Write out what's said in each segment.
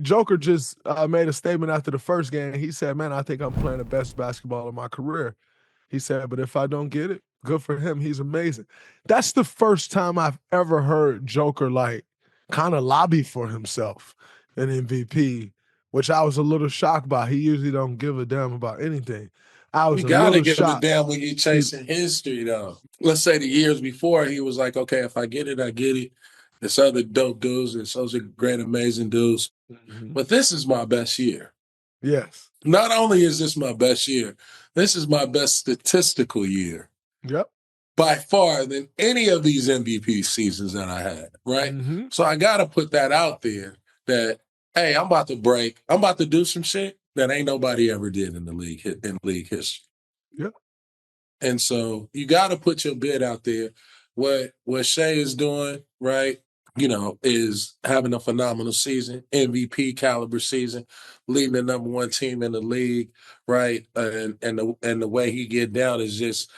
Joker just made a statement after the first game. He said, "Man, I think I'm playing the best basketball of my career." He said, "But if I don't get it, good for him. He's amazing." That's the first time I've ever heard Joker like kind of lobby for himself an MVP, which I was a little shocked by. He usually don't give a damn about anything. I was You a gotta little give a shocked. damn when you're He, chasing history, though. Let's say the years before, he was like, okay, if I get it, I get it. There's other dope dudes, there's other great, amazing dudes. Mhm. But this is my best year. Yes. Not only is this my best year, this is my best statistical year Yep. by far than any of these MVP seasons that I had, right? Hmm. So I got to put that out there that, hey, I'm about to break. I'm about to do some shit that ain't nobody ever did in league history. Yep. And so you got to put your bid out there. What Shea is doing, right? Is having a phenomenal season, MVP caliber season, leading the number one team in the league, right? And the way he get down is just,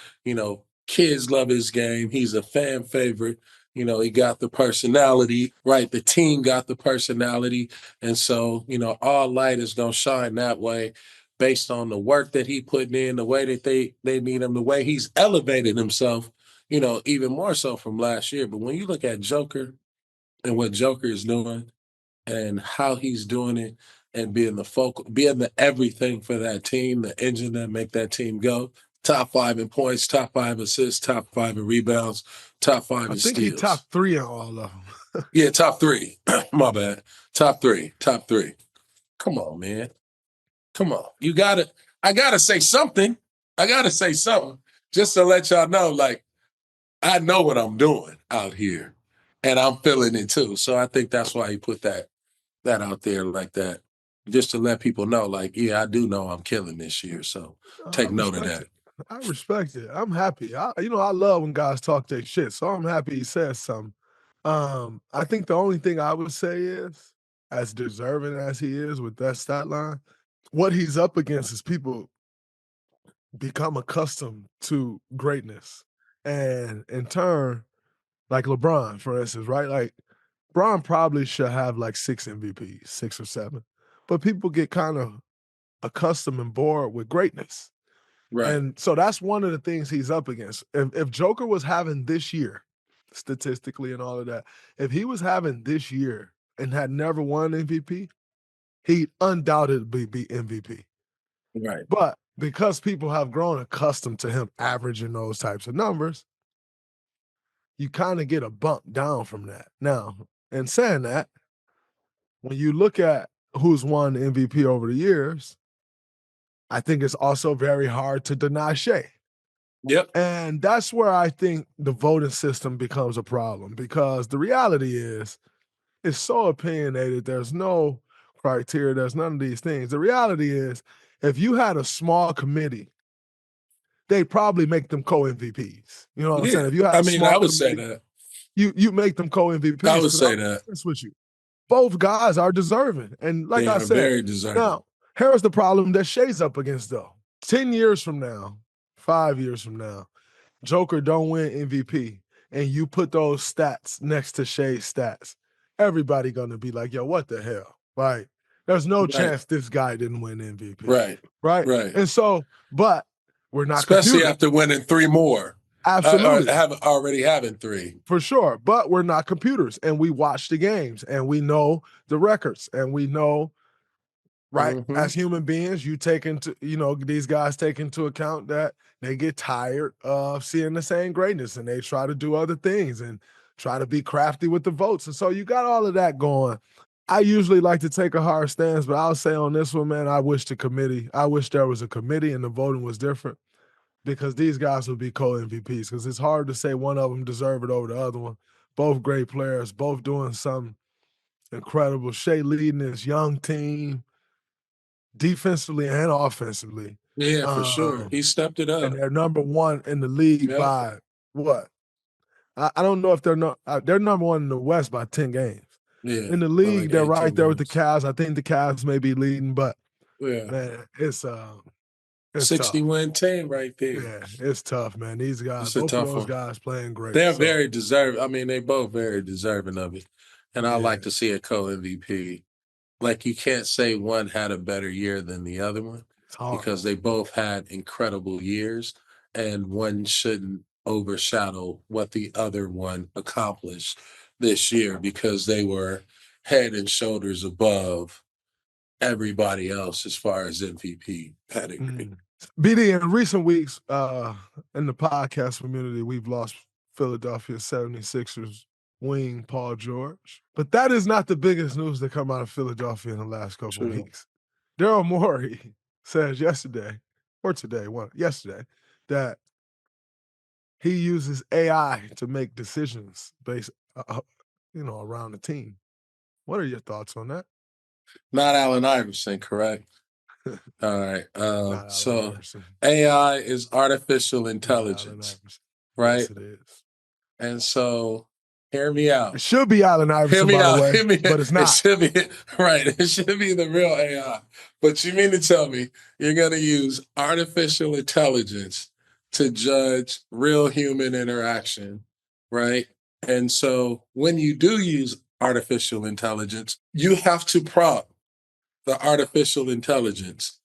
kids love his game. He's a fan favorite. He got the personality, right? The team got the personality. And so, all light is gonna shine that way based on the work that he putting in, the way that they need him, the way he's elevated himself, even more so from last year. But when you look at Joker and what Joker is doing and how he's doing it and being the focal, being the everything for that team, the engine that make that team go. Top five in points, top five assists, top five in rebounds, top five I in think he steals. top three in all of them. Yeah, top three. My bad. Top three. Top three. Come on, man. Come on. I gotta say something. I gotta say something just to let y'all know, like, I know what I'm doing out here. And I'm feeling it too. So I think that's why he put that out there like that. Just to let people know, like, yeah, I do know I'm killing this year. So I take note of respect that. it. I respect it. I'm happy. I love when guys talk their shit, so I'm happy he says something. I think the only thing I would say is, as deserving as he is with that stat line, what he's up against is people become accustomed to greatness. And in turn, like LeBron, for instance, right? Like Bron probably should have like 6 MVPs, 6 or 7. But people get kind of accustomed and bored with greatness. Right. And so that's one of the things he's up against. If Joker was having this year, statistically and all of that, if he was having this year and had never won MVP, he'd undoubtedly be MVP. Right. But because people have grown accustomed to him averaging those types of numbers, you kind of get a bump down from that. Now, in saying that, when you look at who's won MVP over the years, I think it's also very hard to deny Shea. Yep. And that's where I think the voting system becomes a problem because the reality is it's so opinionated. There's no criteria, there's none of these things. The reality is if you had a small committee, they'd probably make them co-MVPs. You know what I'm saying? Yeah. If you had I a mean, small I would say committee, that. you make them I co-MVPs would because I'll say be that. honest with you. Both guys are deserving. And like They I are said, very deserving. now, here's the problem that Shea's up against, though. 10 years from now, 5 years from now, Joker don't win MVP, and you put those stats next to Shea's stats, everybody gonna be like, yo, what the hell? Like, there's no Right. chance this guy didn't win MVP. Right. Right? Right. And so, but we're not Especially computers. after winning three more. Or Absolutely. having three. For sure. But we're not computers. And we watch the games and we know the records and we know, right? Mm-hmm. As human beings, you take into, these guys take into account that they get tired of seeing the same greatness and they try to do other things and try to be crafty with the votes. And so you got all of that going. I usually like to take a hard stance, but I'll say on this one, man, I wish there was a committee and the voting was different because these guys would be co-MVPs because it's hard to say one of them deserve it over the other one. Both great players, both doing something incredible. Shea leading this young team defensively and offensively. Yeah, for sure. Um, He stepped it and up. they're number one in the league Yep. by what? I don't know if they're number one in the West by 10 games. Yeah. In the By like league, they're right 18 there with the games. Cavs. I think the Cavs may be leading, but Yeah. man, it's 60 tough. win team right there. Yeah, it's tough, man. These guys, It's a both of tough those one. guys playing great. They're So very deserving. I mean, they both very deserving of it. And I yeah. like to see a co MVP. like you can't say one had a better year than the other one It's hard. because they both had incredible years, and one shouldn't overshadow what the other one accomplished this year because they were head and shoulders above everybody else as far as MVP pedigree. BD, in recent weeks, in the podcast community, we've lost Philadelphia 76ers wing Paul George. But that is not the biggest news that come out of Philadelphia in the last couple of True. weeks. Daryl Morey says yesterday, or today, yesterday, that he uses AI to make decisions based, around the team. What are your thoughts on that? Not Allen Iverson, correct? All right. Not Allen So Iverson. AI is artificial Not Allen intelligence, Iverson. right? Yes, it is. And so hear me out. It should be Allen Hear Iverson, me by the out. way, Hear me. but it's It not. should be right. It should be the real AI. But you mean to tell me you're going to use artificial intelligence to judge real human interaction, right? And so when you do use artificial intelligence, you have to prompt the artificial intelligence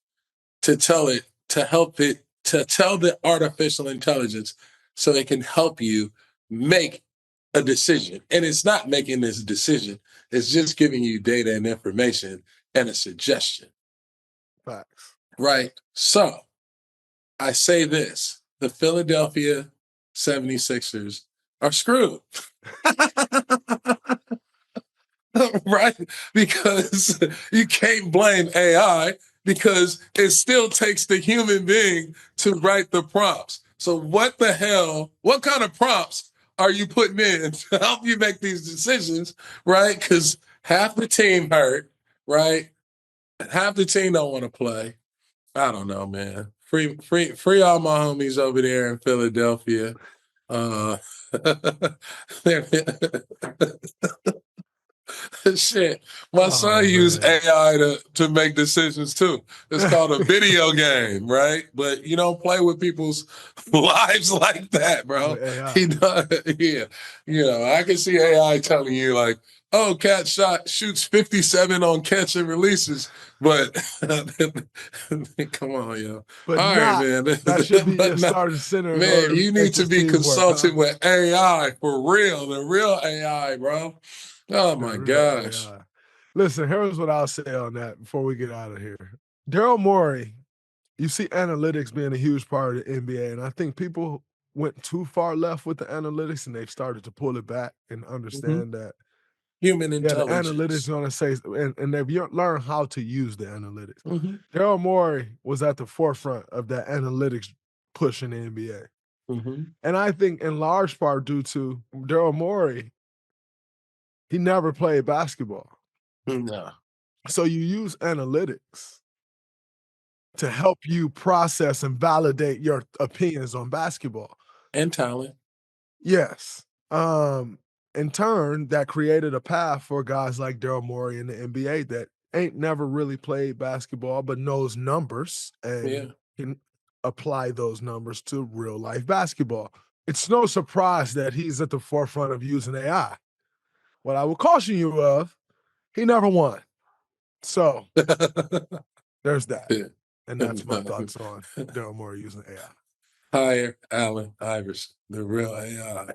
to tell it, to help it, to tell the artificial intelligence so it can help you make a decision. And it's not making this decision, it's just giving you data and information and a suggestion. Facts. Right. So I say this, the Philadelphia 76ers are screwed. Right? Because you can't blame AI because it still takes the human being to write the prompts. So what the hell, what kind of prompts are you putting in to help you make these decisions, right? Because half the team hurt, right? Half the team don't want to play. I don't know, man. Free all my homies over there in Philadelphia. Uh Shit, my son Oh, used man. AI to make decisions too. It's called a video game, right? But you don't play with people's lives like that, bro. With AI. He does, yeah. You know, I can see AI telling you like, "Oh, cat shoots 57 on catch and releases," but come on, yo. But All right, not man. that should be But your no, starting center in man, order to you need make to this be team work, huh? consulting with AI for real, the real AI, bro. Oh The my real gosh. AI. Listen, here's what I'll say on that before we get out of here. Daryl Morey, you see analytics being a huge part of the NBA, and I think people went too far left with the analytics and they've started to pull it back and Mhm. understand that, Human yeah, the analytics intelligence. gonna say, and they've learned how to use the analytics. Mhm. Daryl Morey was at the forefront of that analytics push in the NBA. Mhm. And I think in large part due to Daryl Morey, he never played basketball. No. So you use analytics to help you process and validate your opinions on basketball. And talent. Yes. In turn, that created a path for guys like Daryl Morey in the NBA that ain't never really played basketball, but knows numbers Yeah. and can apply those numbers to real life basketball. It's no surprise that he's at the forefront of using AI. What I will caution you of, he never won. So there's that. Yeah. And that's my thoughts on Daryl Morey using AI. Hire Allen Iverson, the real AI.